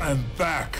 I'm back.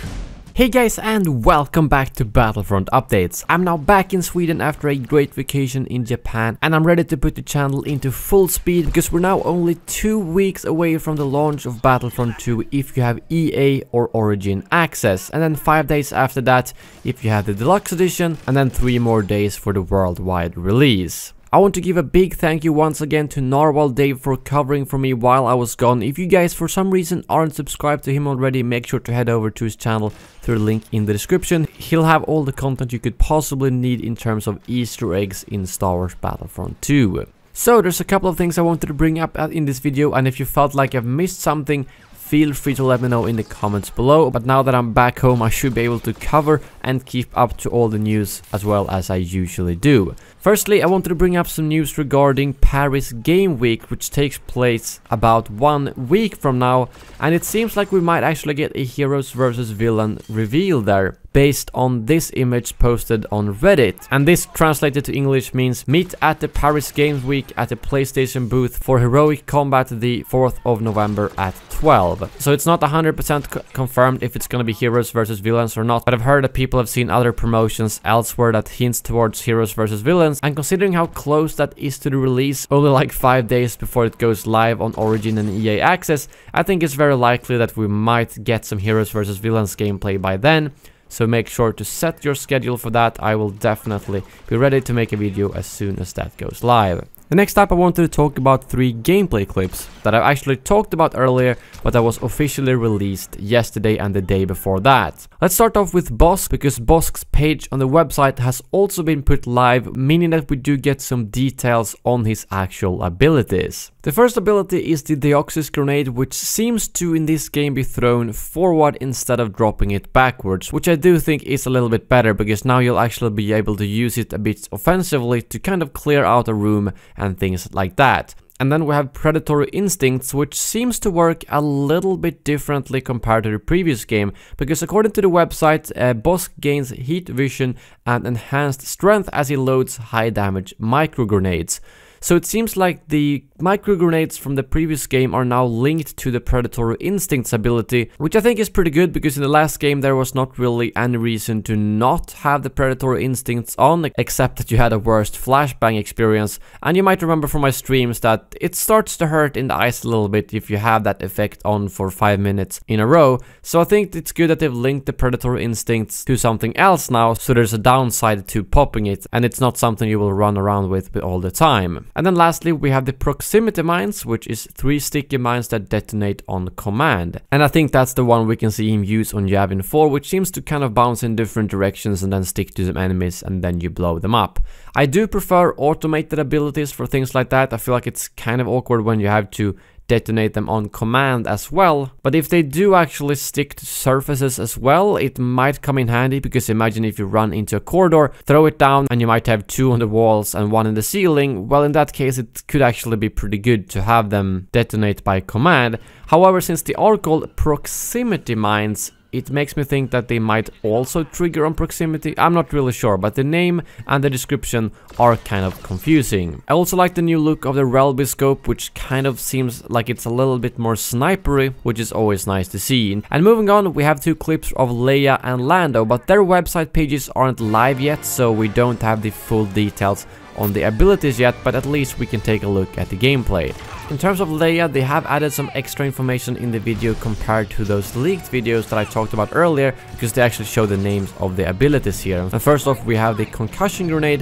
Hey guys, and welcome back to Battlefront Updates. I'm now back in Sweden after a great vacation in Japan, and I'm ready to put the channel into full speed because we're now only 2 weeks away from the launch of Battlefront 2 if you have EA or Origin access, and then 5 days after that if you have the deluxe edition, and then 3 more days for the worldwide release. I want to give a big thank you once again to Narwhal Dave for covering for me while I was gone. If you guys for some reason aren't subscribed to him already, make sure to head over to his channel through the link in the description. He'll have all the content you could possibly need in terms of Easter eggs in Star Wars Battlefront 2. So there's a couple of things I wanted to bring up in this video, and if you felt like I've missed something, feel free to let me know in the comments below. But now that I'm back home, I should be able to cover and keep up to all the news as well as I usually do. Firstly, I wanted to bring up some news regarding Paris Game Week, which takes place about 1 week from now, and it seems like we might actually get a heroes versus villain reveal there, based on this image posted on Reddit. And this translated to English means meet at the Paris Games Week at the PlayStation booth for heroic combat the 4th of November at 12. So it's not 100% confirmed if it's gonna be heroes versus villains or not, but I've heard that people have seen other promotions elsewhere that hints towards heroes versus villains, and considering how close that is to the release, only like 5 days before it goes live on Origin and EA access, I think it's very likely that we might get some heroes versus villains gameplay by then. So make sure to set your schedule for that. I will definitely be ready to make a video as soon as that goes live. The next up, I wanted to talk about 3 gameplay clips that I actually talked about earlier, but that was officially released yesterday and the day before that. Let's start off with Bossk, because Bossk's page on the website has also been put live, meaning that we do get some details on his actual abilities. The first ability is the Deoxys grenade, which seems to in this game be thrown forward instead of dropping it backwards, which I do think is a little bit better because now you'll actually be able to use it a bit offensively to kind of clear out a room and things like that. And then we have Predatory Instincts, which seems to work a little bit differently compared to the previous game, because according to the website, Bossk gains heat vision and enhanced strength as he loads high damage micro grenades. So it seems like the micro grenades from the previous game are now linked to the Predatory Instincts ability, which I think is pretty good because in the last game there was not really any reason to not have the Predatory Instincts on, except that you had a worst flashbang experience. And you might remember from my streams that it starts to hurt in the eyes a little bit if you have that effect on for 5 minutes in a row. So I think it's good that they've linked the Predatory Instincts to something else now, so there's a downside to popping it and it's not something you will run around with all the time. And then lastly, we have the Proximity Mines, which is 3 sticky mines that detonate on command. And I think that's the one we can see him use on Yavin 4, which seems to kind of bounce in different directions and then stick to some enemies and then you blow them up. I do prefer automated abilities for things like that. I feel like it's kind of awkward when you have to detonate them on command as well, but if they do actually stick to surfaces as well, it might come in handy, because imagine if you run into a corridor, throw it down, and you might have 2 on the walls and 1 in the ceiling. Well, in that case it could actually be pretty good to have them detonate by command. However, since they are called proximity mines, it makes me think that they might also trigger on proximity. I'm not really sure, but the name and the description are kind of confusing. I also like the new look of the Relby scope, which kind of seems like it's a little bit more snipery, which is always nice to see. And moving on, we have 2 clips of Leia and Lando, but their website pages aren't live yet, so we don't have the full details on the abilities yet, but at least we can take a look at the gameplay. In terms of Leia, they have added some extra information in the video compared to those leaked videos that I talked about earlier, because they actually show the names of the abilities here. And first off, we have the concussion grenade,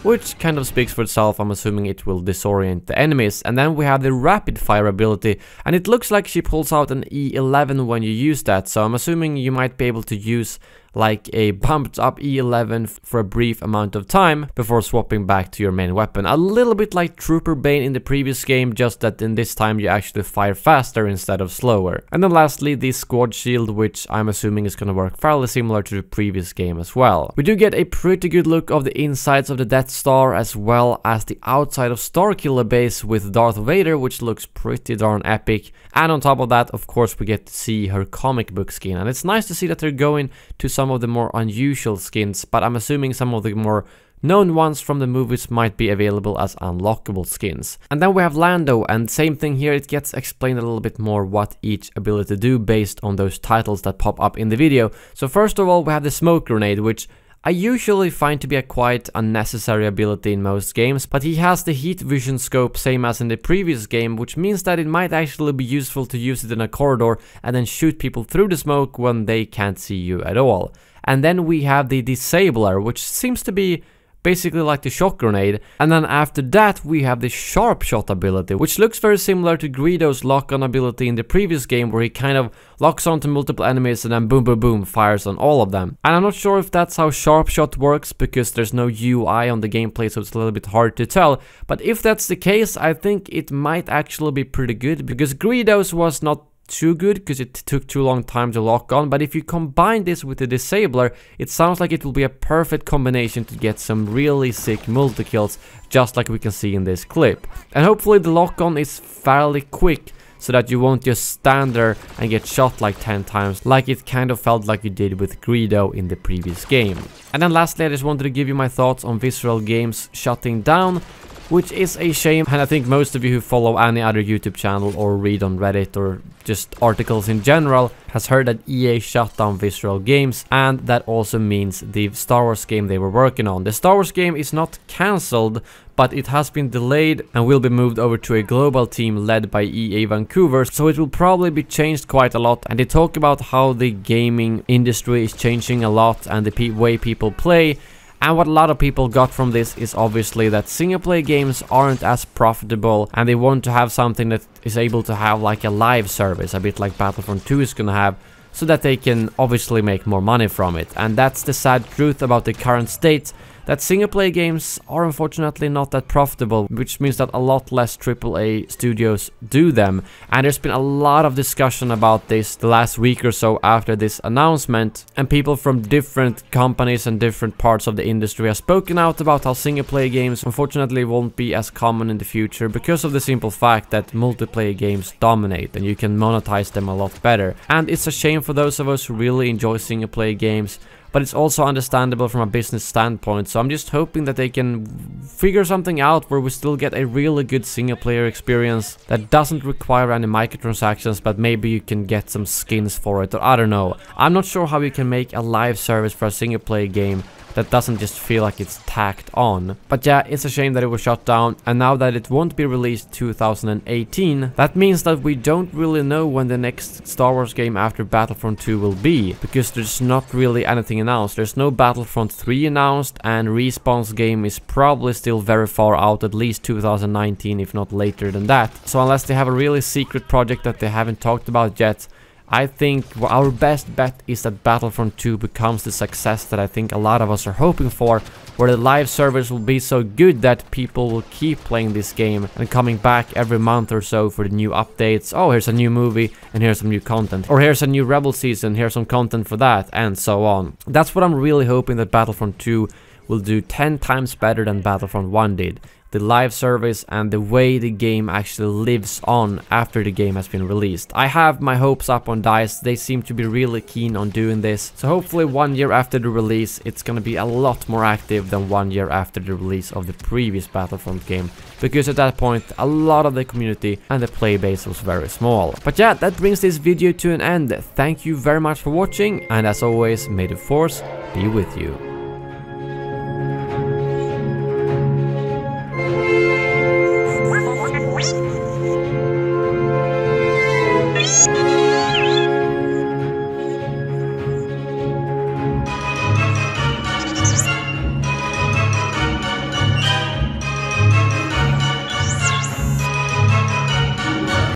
which kind of speaks for itself. I'm assuming it will disorient the enemies. And then we have the rapid fire ability, and it looks like she pulls out an E11 when you use that, so I'm assuming you might be able to use like a bumped up E11 for a brief amount of time before swapping back to your main weapon. A little bit like Trooper Bane in the previous game, just that in this time you actually fire faster instead of slower. And then lastly, the Squad Shield, which I'm assuming is gonna work fairly similar to the previous game as well. We do get a pretty good look of the insides of the Death Star, as well as the outside of Starkiller Base with Darth Vader, which looks pretty darn epic. And on top of that, of course, we get to see her comic book skin, and it's nice to see that they're going to some of the more unusual skins, but I'm assuming some of the more known ones from the movies might be available as unlockable skins. And then we have Lando, and same thing here, it gets explained a little bit more what each ability do based on those titles that pop up in the video. So first of all, we have the smoke grenade, which I usually find to be a quite unnecessary ability in most games, but he has the heat vision scope same as in the previous game, which means that it might actually be useful to use it in a corridor and then shoot people through the smoke when they can't see you at all. And then we have the disabler, which seems to be basically like the shock grenade, and then after that we have the sharp shot ability, which looks very similar to Greedo's lock-on ability in the previous game, where he kind of locks onto multiple enemies and then boom boom boom fires on all of them. And I'm not sure if that's how sharp shot works, because there's no UI on the gameplay, so it's a little bit hard to tell, but if that's the case, I think it might actually be pretty good, because Greedo's was not too good because it took too long time to lock on, but if you combine this with the disabler, it sounds like it will be a perfect combination to get some really sick multi-kills, just like we can see in this clip. And hopefully the lock on is fairly quick, so that you won't just stand there and get shot like 10 times, like it kind of felt like you did with Greedo in the previous game. And then lastly, I just wanted to give you my thoughts on Visceral Games shutting down, which is a shame, and I think most of you who follow any other YouTube channel or read on Reddit or just articles in general has heard that EA shut down Visceral Games, and that also means the Star Wars game they were working on. The Star Wars game is not cancelled, but it has been delayed and will be moved over to a global team led by EA Vancouver, so it will probably be changed quite a lot. And they talk about how the gaming industry is changing a lot and the way people play. And what a lot of people got from this is obviously that single-player games aren't as profitable, and they want to have something that is able to have like a live service, a bit like Battlefront 2 is gonna have, so that they can obviously make more money from it. And that's the sad truth about the current state, that single-player games are unfortunately not that profitable, which means that a lot less AAA studios do them. And there's been a lot of discussion about this the last week or so after this announcement, and people from different companies and different parts of the industry have spoken out about how single-player games unfortunately won't be as common in the future, because of the simple fact that multiplayer games dominate and you can monetize them a lot better. And it's a shame for those of us who really enjoy single-player games, but it's also understandable from a business standpoint, so I'm just hoping that they can figure something out where we still get a really good single player experience that doesn't require any microtransactions, but maybe you can get some skins for it, or I don't know. I'm not sure how you can make a live service for a single player game that doesn't just feel like it's tacked on. But yeah, it's a shame that it was shut down, and now that it won't be released 2018, that means that we don't really know when the next Star Wars game after Battlefront 2 will be, because there's not really anything announced. There's no Battlefront 3 announced, and Respawn's game is probably still very far out, at least 2019, if not later than that. So unless they have a really secret project that they haven't talked about yet, I think our best bet is that Battlefront 2 becomes the success that I think a lot of us are hoping for, where the live servers will be so good that people will keep playing this game and coming back every month or so for the new updates. Oh, here's a new movie and here's some new content. Or here's a new Rebel season, here's some content for that, and so on. That's what I'm really hoping, that Battlefront 2 will do 10 times better than Battlefront 1 did. The live service and the way the game actually lives on after the game has been released. I have my hopes up on DICE. They seem to be really keen on doing this. So hopefully 1 year after the release, it's gonna be a lot more active than 1 year after the release of the previous Battlefront game. Because at that point, a lot of the community and the play base was very small. But yeah, that brings this video to an end. Thank you very much for watching, and as always, may the Force be with you.